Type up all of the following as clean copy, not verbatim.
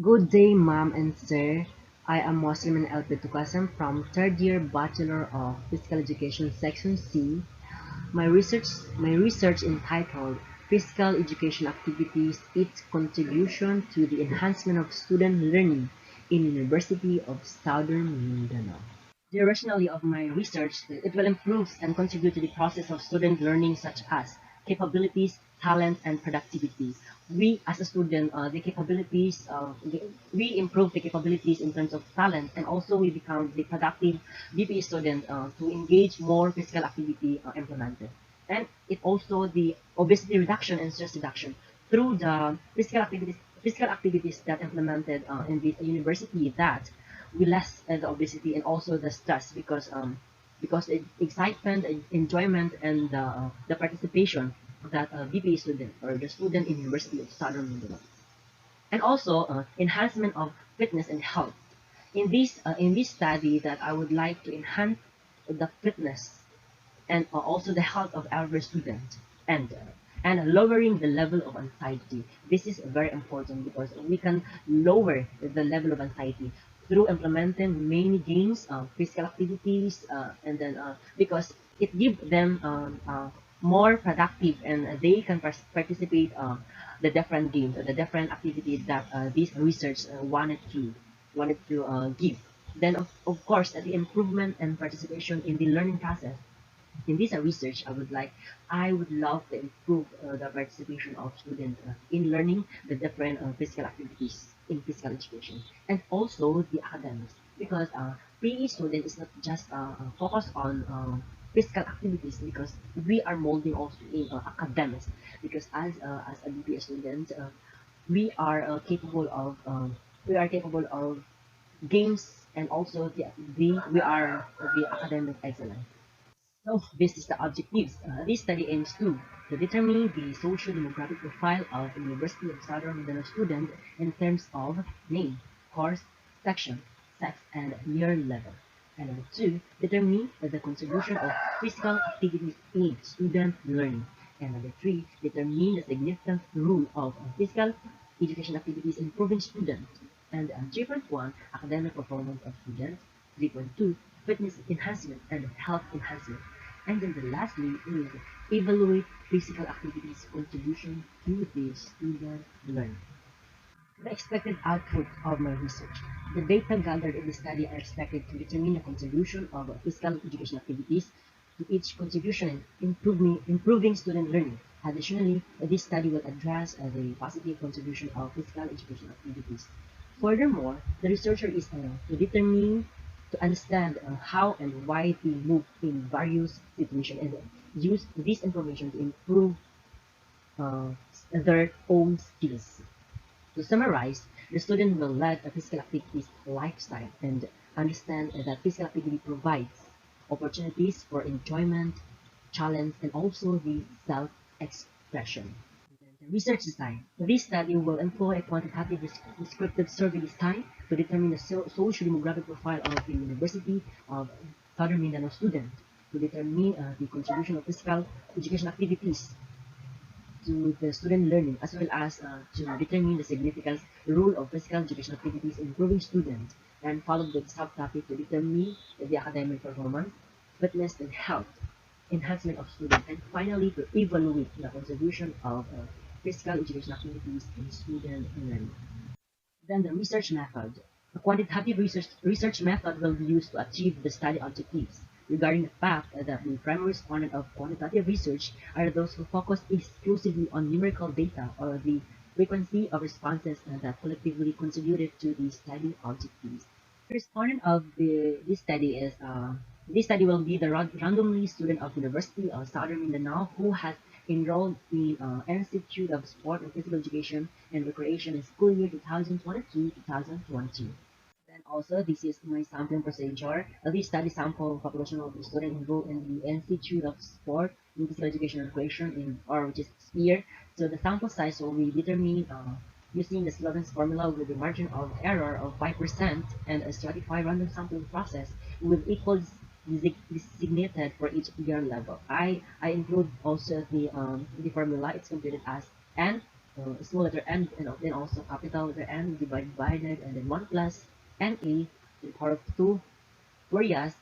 Good day, ma'am and sir. I am Musliman LP Tukasam from third year Bachelor of Physical Education Section C. My research, my research entitled Physical Education Activities: Its Contribution to the Enhancement of Student Learning in University of Southern Mindanao. The rationale of my research, it will improve and contribute to the process of student learning such as capabilities, talent, and productivity. We as a student, we improve the capabilities in terms of talent, and also we become the productive BPE student to engage more physical activity implemented. And it also the obesity reduction and stress reduction through the physical activities that implemented in the university, that we less the obesity and also the stress, because the excitement and enjoyment and the participation that a BPA student or the student in University of Southern Mindanao, and also enhancement of fitness and health. In this study, that I would like to enhance the fitness and also the health of every student, and lowering the level of anxiety. This is very important because we can lower the level of anxiety through implementing many games, physical activities, and then because it gives them more productive, and they can participate the different games or the different activities that this research wanted to give. Then of course, the improvement and participation in the learning process. In this research, I would love to improve the participation of students in learning the different physical activities in physical education, and also the academics, because PE student is not just focused on physical activities, because we are molding also in academics, because as a BPA student, we are capable of games, and also we are the academic excellence. So this is the objectives. This study aims to determine the social demographic profile of the University of Southern Mindanao student in terms of name, course, section, sex, and year level. And number two, determine the contribution of physical activities in student learning. And number three, determine the significant role of physical education activities in improving student. And 3.1, academic performance of students. 3.2, fitness enhancement and health enhancement. And then the lastly is evaluate physical activities contribution to the student learning. The expected output of my research. The data gathered in the study are expected to determine the contribution of physical education activities to each contribution in improving student learning. Additionally, this study will address the positive contribution of physical education activities. Furthermore, the researcher is to determine to understand how and why they move in various situations, and use this information to improve uh, their own skills. To summarize, the student will lead a physical activities lifestyle and understand that physical activity provides opportunities for enjoyment, challenge, and also the self-expression. The research design. This study will employ a quantitative descriptive survey design to determine the social demographic profile of the University of Southern Mindanao student, to determine the contribution of physical education activities to the student learning, as well as to determine the significant role of physical education activities in improving students, and followed with subtopic to determine the academic performance, fitness and health, enhancement of students, and finally to evaluate the contribution of physical education activities in student learning. Then the research method. A quantitative research method will be used to achieve the study objectives, regarding the fact that the primary respondent of quantitative research are those who focus exclusively on numerical data or the frequency of responses that collectively contributed to the study objectives. The respondent of this study will be the randomly student of University of Southern Mindanao who has enrolled in Institute of Sport and Physical Education and Recreation in school year 2022-2023. Then also, this is my sampling procedure. This study sample population of the student enrolled in the Institute of Sport and Physical Education and Recreation which is SPEAR. So the sample size will be determined using the Sloven's formula with a margin of error of 5% and a stratified random sampling process with equals designated for each year level. I include also the formula. It's computed as n small letter n, and then also capital letter N divided, and then 1 plus NA to the power of 2, whereas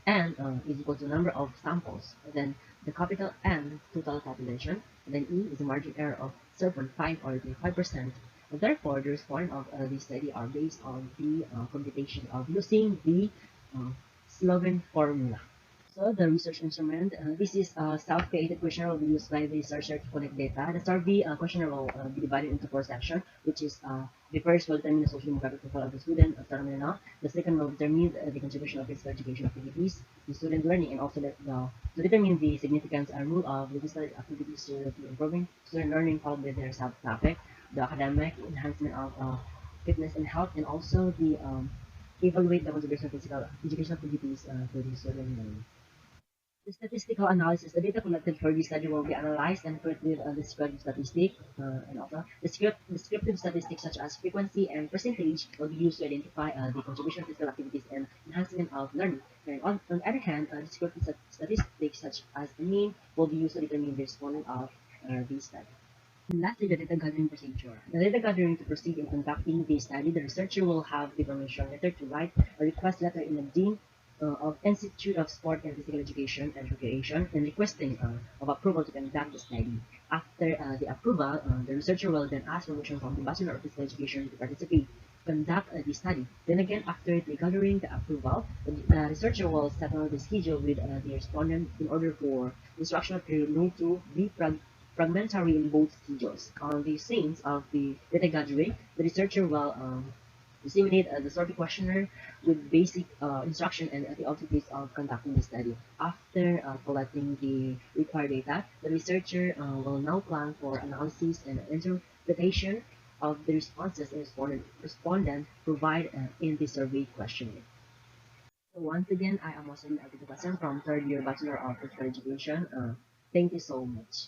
N is equal to the number of samples, and then the capital N total population, and then E is the margin error of 0.5 or 25%. And therefore, the respondent of this study are based on the computation of using the uh, Sloven formula. So the research instrument, this is a self-created questionnaire will be used by the researcher to collect data. The survey questionnaire will be divided into four sections, which is the first will determine the social demographic profile of the student, phenomena. The second will determine the contribution of physical education activities to student learning, and also to determine the significance and role of the physical activities to improving student learning, followed by their sub-topic, the academic enhancement of fitness and health, and also the evaluate the contribution of physical education activities to the student learning. The statistical analysis, the data collected for this study will be analyzed and put with descriptive statistics, and also descriptive statistics such as frequency and percentage will be used to identify the contribution of physical activities and enhancement of learning. And on the other hand, descriptive statistics such as the mean will be used to determine the respondent of this study. And lastly, the data gathering procedure. The data gathering to proceed in conducting the study, the researcher will have the permission letter to write a request letter in the Dean of Institute of Sport and Physical Education and Recreation and requesting of approval to conduct the study. After the approval, the researcher will then ask permission from the Bachelor of Physical Education to participate, conduct the study. Then again, after the gathering the approval, the researcher will settle the schedule with the respondent in order for the instructional period no to be fragmentary in both schedules. On the scenes of the data gathering, the researcher will disseminate the survey questionnaire with basic instruction and the objectives of conducting the study. After collecting the required data, the researcher will now plan for analysis and interpretation of the responses the respondent provide in the survey questionnaire. So once again, I am also Agriculture from third year Bachelor of Physical Education. Thank you so much.